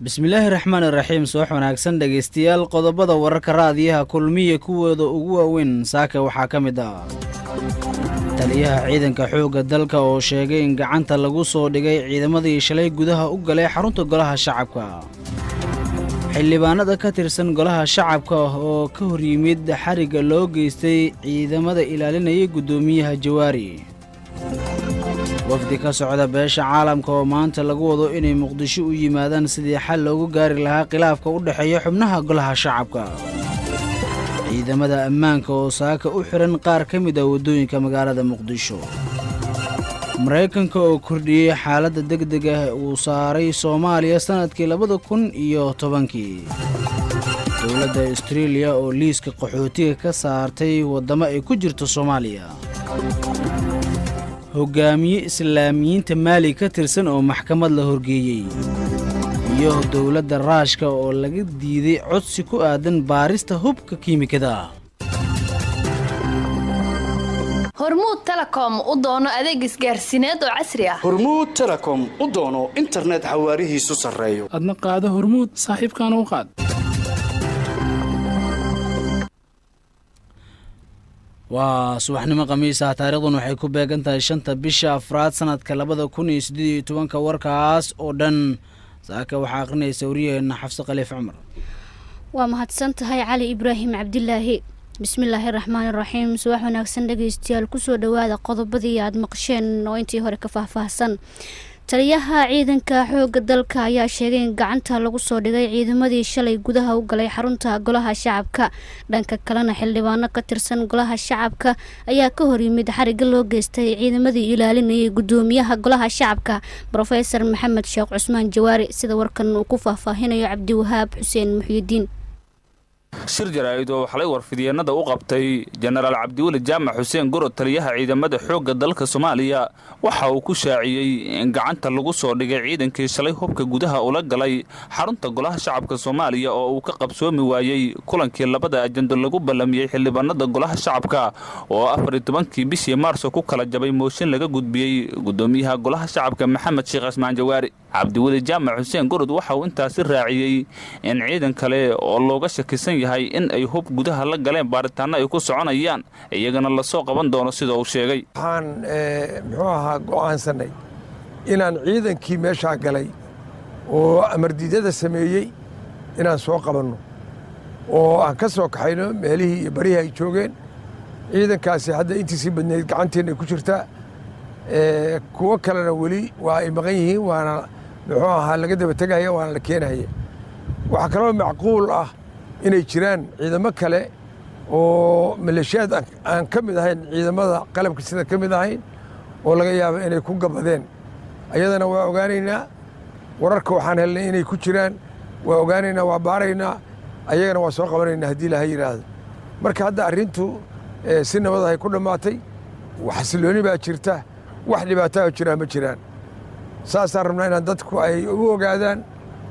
bismillaahi raxmaani raxiim subax wanaagsan dhegaystayaal qodobada wararka raadiyaha kulmiye kuwooda ugu waaweyn saaka waxaa ka mid ah taliyaha ciidanka xoogga dalka oo sheegay in gacanta lagu soo dhigay ciidamadii shalay gudaha u galay xarunta golaha shacabka xildhibaanada ka tirsan golaha shacabka oo ka hor yimid xarigga loo geystay ciidamada ilaalinayay guddoomiyaha jawaari wafdi ka socda beesha caalamka oo maanta lagu wado inay muqdisho u yimaadaan sidii xal loogu gaari lahaa khilaafka u dhexeeya xubnaha golaha shacabka ciidamada ammaanka oo saaka u xihan qaar ka mid ah waddooyinka magaalada muqdisho maraykanka oo kordhiyey xaaladda degdeg ah uu saaray soomaaliya sannadkii 2010 dowladda Australia oo liiska qaxootiga ka saartay waddamo ay ku jirto Soomaaliya hogaamiye islaamiyiinta Maali ka tirsan oo maxkamad la horgeeyay iyo dowladda Raashka oo laga diiday codsi ku aadan baarista hubka kiimikada Hormuud Telecom u doono adeeg isgaarsiineed oo casri ah Hormuud Telecom u doono internet xawaarihiisu sareeyo adna qaado Hormuud saaxiibkana u qaad waa subaxnimo khamiis ah taariikhdan waxay ku beegan tahay 5 bisha afraad sanadka 2018 warkaas oo dhan saaka waxa aqrinaysa wariyeena Xafsa Khaliif Umar waa mahadsan tahay Cali Ibraahim Cabdillaahi bismillaahir rahmaanir rahiim subax wanaagsan dhageystayaal ku soo dhawaada qodobadii aad maqasheen oo intii hore ka faahfaahsan taliyaha ciidanka xoogga dalka ayaa sheegay in gacanta lagu soo dhigay ciidamadii shalay gudaha u galay xarunta golaha shacabka dhanka kalena xildhibaano ka tirsan golaha shacabka ayaa ka hor yimid xarigga loo geystay ciidamadii ilaalinayay guddoomiyaha golaha shacabka Professor Maxamed Sheekh Cusmaan Jawaari sida warkan uu ku faahfaahinayo Cabdiwahaab Xuseen Muxyidiin shir jaraa'id oo xalay warfidiyeenada u qabtay Generaal Cabdiwali Jaamac Xuseen Gorod taliyaha ciidamada xoogga dalka Soomaaliya waxa uu ku shaaciyay in gacanta lagu soo dhigay ciidankii shalay hubka gudaha ula galay xarunta golaha shacabka Soomaaliya oo uu ka qabsoomi waayay kulankii labada ajando lagu ballamiyay xildhibaanada golaha shacabka oo 14 bishii Maarso ku kala jabay mooshin laga gudbiyay guddoomiyaha golaha shacabka Maxamed Sheekh Cusmaan Jawaari Cabdiwali Jaamac Xuseen Gorod waxa uu intaasi raaciyay in ciidan kale oo looga shakisan yahay in ay hub gudaha la galeen baaritaano ay ku soconayaan iyagana la soo qaban doono sida uu sheegay waxaan muxuu ahaa go'aansanay inaan ciidankii meesha galay oo amardiidada sameeyay inaan soo qabanno oo aan ka soo kaxayno meelihii iyo barihi ay joogeen ciidankaasi hadda intiisii badneyd gacanteena ku jirtaa kuwa kalena weli waa ay maqan yihiin waana muxuu ahaa laga daba tegaya waana la keenaya waxaa kaloo macquul ah inay jiraan ciidamo kale oo maleeshiyaad aan ka mid ahayn ciidamada qalabka sida ka mid ahayn oo laga yaabo inay ku gabadeen ayadana waa ogaanaynaa wararka waxaan helnay inay ku jiraan waa ogaanaynaa waa baaraynaa ayagana waa soo qabanaynaa haddii ilaha yidhaahdo marka hadda arrintu si nabad ahay ku dhammaatay xasilooni baa jirta wax dhibaataa oo jiraa ma jiraan saasaan rabnaa inaan dadku ay u ogaadaan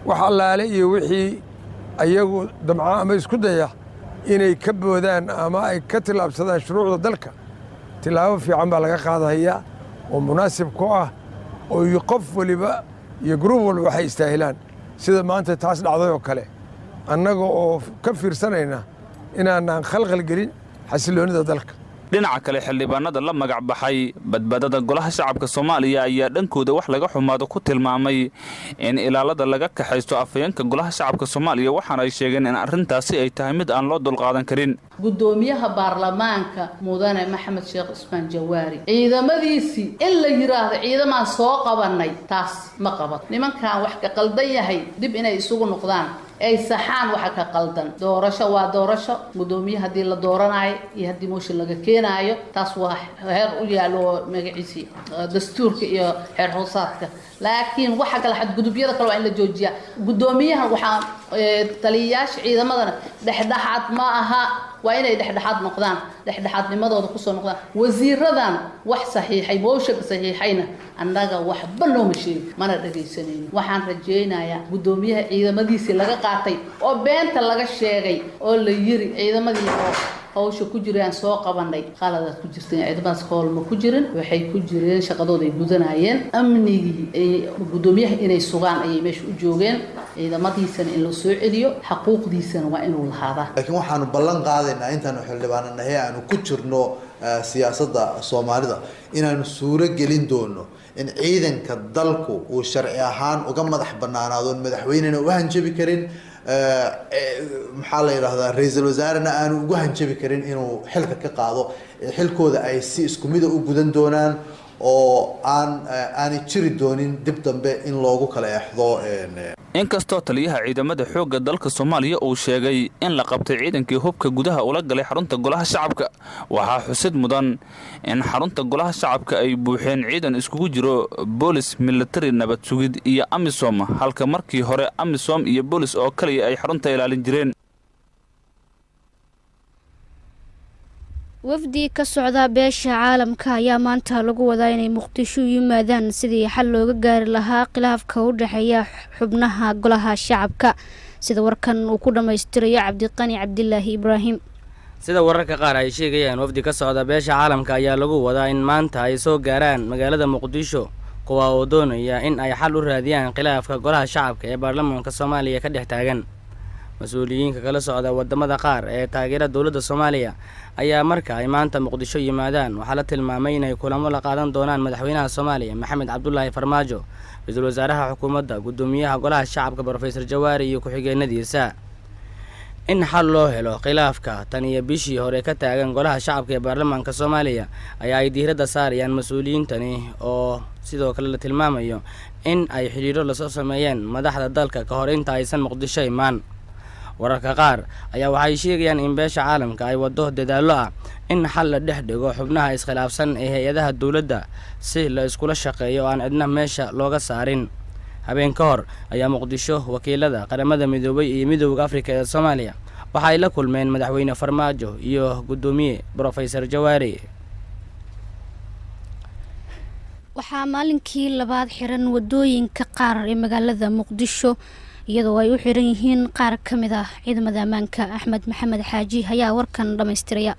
wax allaale iyo wixii ayagu damca ama isku daya inay ka boodaan ama ay ka tillaabsadaan shuruucda dalka tillaabo fiican baa laga qaadahayaa oo munaasib ku ah oo iyo qof waliba iyo gruub walba waxay istaahilaan sida maanta taas dhacday oo kale annaga oo ka fiirsanayna inaanaan khalkhal gelin xasiloonida dalka dhinaca kale xildhibaanada la magac baxay badbaadada golaha shacabka Soomaaliya ayaa dhankooda wax laga xumaado ku tilmaamay in ilaalada laga kaxaysto afayeenka golaha shacabka Soomaaliya waxaana ay sheegeen in arrintaasi ay tahay mid aan loo dulqaadan karin guddoomiyaha baarlamaanka mudane Maxamed Sheekh Cusmaan Jawaari ciidamadiisi in la yiraahdo ciidamaan soo qabanay taas ma qabat nimankan wax ka qaldan yahay dib inay isugu noqdaan ay saxaan waxa ka qaldan doorasho waa doorasho guddoomiyaha hadii la dooranayo iyo hadii mooshin laga keenayo taas waa heer u yaalo magaciisi dastuurka iyo heer hoosaadka laakiin waxa kala xad gudubyada kale waa in la joojiyaa guddoomiyaha waxa taliyayaasha ciidamadana dhexdhexaad ma aha waa inay dhexdhexaad noqdaan dhexdhexaadnimadooda ku soo noqdaan wasiiradan wax saxiixay mooshin saxiixayna annaga waxba nooma sheegin mana dhageysanayno waxaan rajaynayaa guddoomiyaha ciidamadiisii laga qaatay oo beenta laga sheegay oo la yiri ciidamadii oo hawsha ku jiraan soo qabanay qaladaad ku jirteen ciidamadaas hool ma ku jirin waxay ku jireen shaqadooda ay gudanayeen amnigii ay gudoomiyaha inay sugaan ayay meesha u joogeen ciidamadiisana in la soo celiyo xaquuqdiisana waa inuu lahaadaa laakiin waxaanu ballan qaadaynaa intaanu xildhibaananahay aanu ku jirno siyaasadda Soomaalida inaanu suuro gelin doono in ciidanka dalku uu sharci ahaan uga madax banaanaado madaxweynena u hanjabi karin maxaa la yiraahdaa ra'iisul wasaarena aanu ugu hanjabi karin inuu xilka ka qaado xilkooda ay si isku mid u gudan doonaan oo aan jiri doonin dib dambe in loogu kala eexdo inkastoo taliyaha ciidamada xoogga dalka Soomaaliya uu sheegay in la qabtay ciidankii hubka gudaha ula galay xarunta golaha shacabka waxaa xusid mudan in xarunta golaha shacabka ay buuxeen ciidan iskugu jiro boolis military nabad sugid iyo AMISOM halka markii hore AMISOM iyo boolis oo kaliya ay xarunta ilaalin jireen wafdi ka socda beesha caalamka ayaa maanta lagu wadaa inay muqdisho yimaadaan sidii xal looga gaari lahaa khilaafka u dhaxeeya xubnaha golaha shacabka sida warkan uu ku dhameystirayo Cabdiqani Cabdilaahi Ibraahim sida wararka qaar ay sheegayaan wafdi ka socda beesha caalamka ayaa lagu wadaa in maanta ay soo gaaraan magaalada Muqdisho kuwa oo doonaya in ay xal u raadiyaan khilaafka golaha shacabka ee baarlamaanka Soomaaliya ka dhex taagan mas'uuliyiinta kala socda wadamada qaar ee taageera dawladda Soomaaliya ayaa marka ay maanta Muqdisho yimaadaan waxa la tilmaamay inay kulamo la qaadan doonaan madaxweynaha Soomaaliya Maxamed Cabdullaahi Farmaajo ra'iisul wasaaraha xukuumadda gudoomiyaha golaha shacabka Professor Jawaari iyo ku-xigeenadiisa in xal loo helo khilaafka tan iyo bishii hore ka taagan golaha shacabka ee baarlamaanka Soomaaliya ayaa ay diiradda saarayaan mas'uuliyiintani oo sidoo kale la tilmaamayo in ay xiriiro la soo sameeyeen madaxda dalka ka hor inta aysan Muqdisho imaan wararka qaar ayaa waxay sheegayaan in beesha caalamka ay wado dadaalo ah in xal la dhex dhigo xubnaha iskhilaafsan ee hay'adaha dawladda si la iskula shaqeeyo aan cidna meesha looga saarin habeen ka hor ayaa Muqdisho wakiilada qaramada midoobay iyo midowga Afrika ee Soomaaliya waxa ay la kulmeen madaxweyne Farmaajo iyo gudoomiye Professor Jawaari waxaa maalinkii labaad xiran wadooyinka qaar ee magaalada Muqdisho iyadoo ay u xiran yihiin qaar ka mid ah ciidamada ammaanka Axmed Maxamed Xaaji ayaa warkan dhameystiraya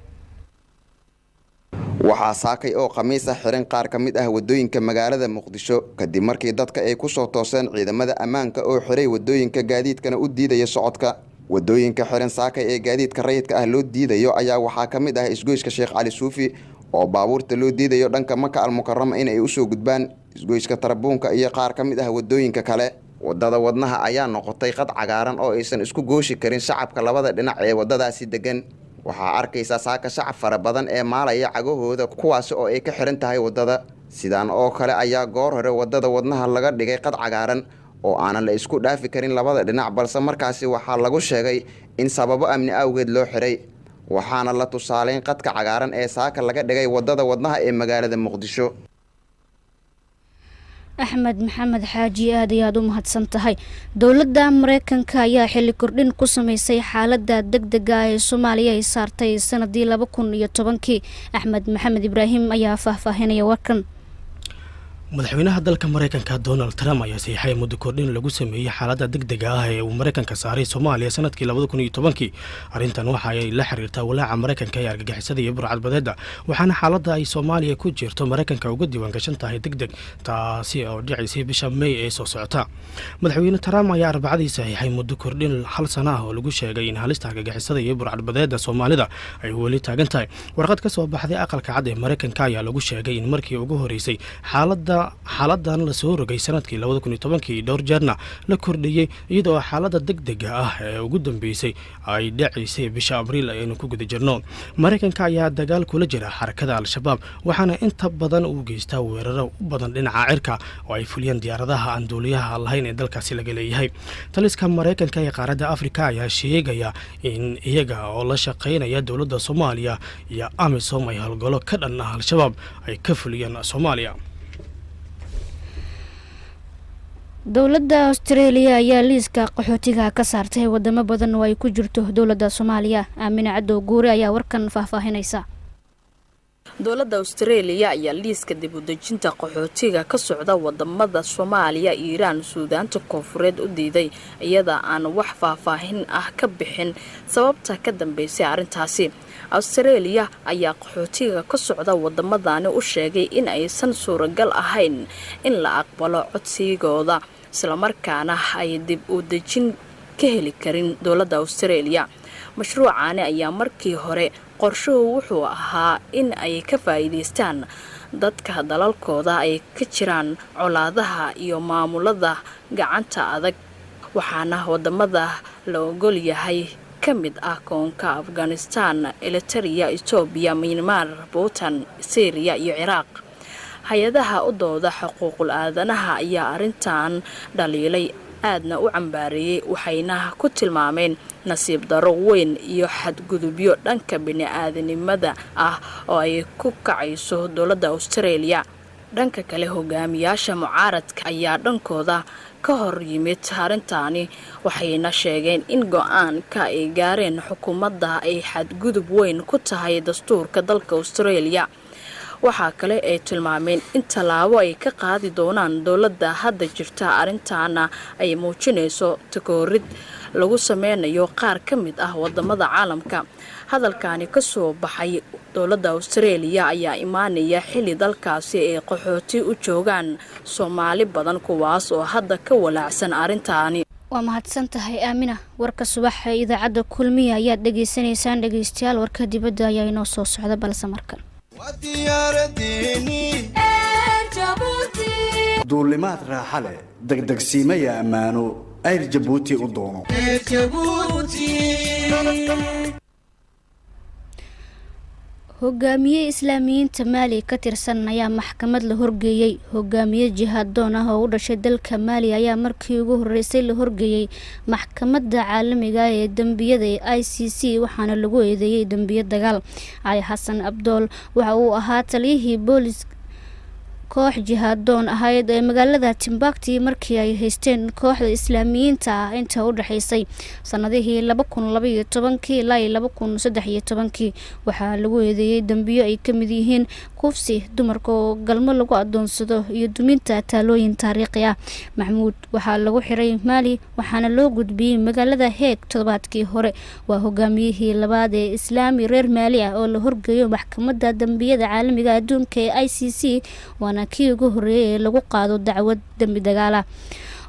waxaa saakay oo khamiis ah xiran qaar ka mid ah wadooyinka magaalada Muqdisho kadib markii dadka ay ku soo tooseen ciidamada ammaanka oo xiray wadooyinka gaadiidkana u diidaya socodka wadooyinka xiran saakay ee gaadiidka rayidka ah loo diidayo ayaa waxaa ka mid ah isgoyska Sheekh Cali Suufi oo baabuurta loo diidayo dhanka Maka al-Mukarrama in ay u soo gudbaan isgoyska Tarabuunka iyo qaar ka mid ah wadooyinka kale wadada wadnaha ayaa noqotay qad cagaaran oo aysan isku gooshi karin shacabka labada dhinac ee wadadaasi degan waxaa arkaysaa saaka shacab fara badan ee maalaya cagahooda kuwaas oo ay ka xiran tahay wadada sidaan oo kale ayaa goor hore wadada wadnaha laga dhigay qad cagaaran oo aanan la isku dhaafi karin labada dhinac balse markaasi waxaa lagu sheegay in sababo amni awgeed loo xiray waxaana la tusaaleyn qadka cagaaran ee saaka laga dhigay wadada wadnaha ee magaalada Muqdisho Axmed Maxamed Xaaji aad ayaad u mahadsan tahay dawladda Mareykanka ayaa xilli kordhin ku sameysay xaaladda degdega ee Soomaaliya ay saartay sanadii 2010 Axmed Maxamed Ibraahim ayaa faahfaahinaya warkan madaxweynaha dalka Mareykanka Donald Trump ayaa saxiixay muddo kordhin lagu sameeyay xaaladda degdega ah ee uu Mareykanka saaray Soomaaliya sanadkii 2010 arintan waxa ay la xiriirtaa walaaca Mareykanka ee argagixisada iyo burcadbadeedda waxaana xaaladda ay Soomaaliya ku jirto Mareykanka uga diiwaan gashan tahay degdeg taasi oo dhicisay bisha May ee soo socota madaxweyne Trump ayaa arbacadii saxiixay muddo kordhin hal sano ah oo lagu sheegay in halista argagixisada iyo burcadbadeedda Soomaalida ay weli taagan tahay warqad ka soo baxday aqalka cad ee Mareykanka ayaa lagu sheegay in markii ugu horeysay xaaladan la soo rogay sanadkii 2010 dhowr jeerna la kordhiyay iyadoo xaaladda degdega ah ee ugu dambeysay ay dhacisay bisha Abriil aynu ku guda jirno Mareykanka ayaa dagaal kula jira xarakada Al-Shabaab waxaana inta badan uu geystaa weeraro u badan dhinaca cirka oo ay fuliyaan diyaaradaha aan duuliyaha lahayn ee dalkaasi laga leeyahay taliska Mareykanka ee qaaradda Afrika ayaa sheegaya in iyaga oo la shaqeynaya dawladda Soomaaliya iyo AMISOM ay howlgalo ka dhan ah Al-Shabaab ay ka fuliyaan Soomaaliya dawladda Australia ayaa liiska qaxootiga ka saartay wadamo badan oo ay ku jirto dawladda Soomaaliya Aamina Cadow Guure ayaa warkan faahfaahinaysa dawladda Australia ayaa liiska dib u dejinta qaxootiga ka socda wadamada Soomaaliya, Iiraan, Suudaanta Koonfureed u diiday iyada aan wax faahfaahin ah ka bixin sababta ka dambeysay arintaasi Australia ayaa qaxootiga ka socda waddamadani u sheegay in aysan suuragal ahayn in la aqbalo codsigooda isla markaana ay dib u dejin ka heli karin dowladda Australia. Mashruucani ayaa markii hore qorshuhu wuxuu ahaa in ay ka faa'iideystaan dadka dalalkooda ay ka jiraan colaadaha iyo maamulada gacanta adag, waxaana wadamada la ogol yahay ka mid ah koonka Afghanistan, Eritrea, Ethiopia, Myanmar, Bhutan, Syria iyo Iraq. Hay-adaha u dooda xuquuqul aadanaha ayaa arrintan dhaliilay aadna u cambaareeyay, waxayna ku tilmaameen nasiib darro weyn iyo xadgudubyo dhanka bini'aadanimada ah oo ay ku kacayso dowladda Australia. Dhanka kale hogaamiyaasha mucaaradka ayaa dhankooda ka hor yimid arrintaani, waxayna sheegeen in go'aanka ay gaareen xukuumadda ay xadgudub weyn ku tahay dastuurka dalka Australia. waxaa kale ay tilmaameen in tallaabo ay ka qaadi doonaan dowladda hadda jirta, arrintaana ay muujinayso takoorid lagu sameynayo qaar ka mid ah wadamada caalamka. hadalkani ka soo baxay dowladda Australia ayaa imaanaya xilli dalkaasi ay qaxooti u joogaan Soomaali badan kuwaas oo hadda ka walaacsan arrintaani. waa mahadsan tahay Aamina. warka subaxa idaacadda kulmiye ayaad dhageysanaysaan dhageystayaal. warka dibadda ayaa inoo soo socda balse markan duulimaad raaxa leh degdegsiimaya ammaano ayr Jabuuti u doono. hogaamiye islaamiyiinta Maali ka tirsan ayaa maxkamad la horgeeyay. hogaamiye jihaad doon ah oo u dhashay dalka Maali ayaa markii ugu horeysay la horgeeyay maxkamadda caalamiga ee dambiyada ee ICC waxaana lagu eedeeyay dambiyo dagaal. Cali Xasan Abdool waxa uu ahaa taliyihii booliska koox jihaad doon ahayd ee magaalada Timbuktu markii ay haysteen kooxda islaamiyiinta ah inta u dhaxaysay sanadihii 2012 ilaa 2013. waxaa lagu eedeeyay dambiyo ay ka mid yihiin kufsi, dumarka oo galmo lagu adoonsado iyo duminta taalooyin taariikhi ah. Maxmuud waxaa lagu xiray Maali waxaana loo gudbiyay magaalada Hague toddobaadkii hore. waa hogaamiyihii labaad ee islaami reer Maali ah oo la horgeeyo maxkamadda dambiyada caalamiga adduunka ee ICC, waana kii ugu horeeyay ee lagu qaado dacwad dambi dagaal ah.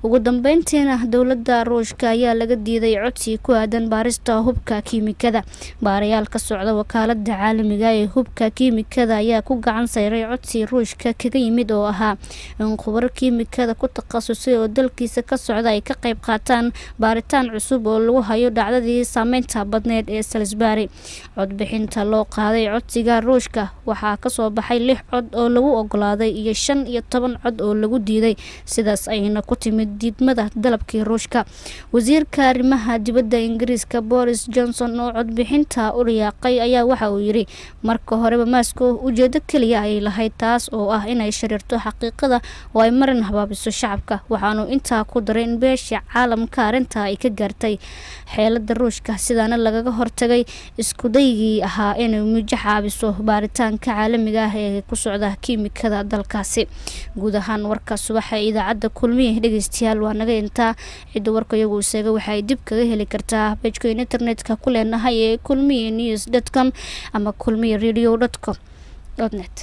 ugu dambeyntiina dowladda Ruushka ayaa laga diiday codsi ku aadan baarista hubka kiimikada. baarayaal ka socda wakaaladda caalamiga ee hubka kiimikada ayaa ku gacan sayray codsi Ruushka kaga yimid oo ahaa in khubaro kiimikada ku takhasusay oo dalkiisa ka socda ay ka qayb qaataan baaritaan cusub oo lagu hayo dhacdadii saameynta badneed ee Salisbury. codbixinta loo qaaday codsiga Ruushka waxaa ka soo baxay 6 cod oo lagu ogolaaday iyo 15 cod oo lagu diiday, sidaas ayna ku timid diidmada dalabkii Ruushka. wasiirka arrimaha dibadda Ingiriiska Boris Johnson oo codbixinta u riyaaqay ayaa waxa uu yiri marka horeba Moscow ujeedo kaliya ay lahayd taas oo ah inay shariirto xaqiiqada oo ay marin habaabiso shacabka. waxaanu intaa ku daray in beesha caalamka arrinta ay ka gaartay xeelada Ruushka sidaana lagaga hortagay isku daygii ahaa inay mujaxaabiso baaritaanka caalamiga ah ee ku socda kiimikada dalkaasi. guud ahaan warka subaxa idaacadda kulmiye dhageystayaal waa naga intaa. cidda warka iyagu isaga waxay dib kaga heli kartaa page-ka internetka ku leenahay ee kulmiyenews.com ama kulmiyeradio.com.net.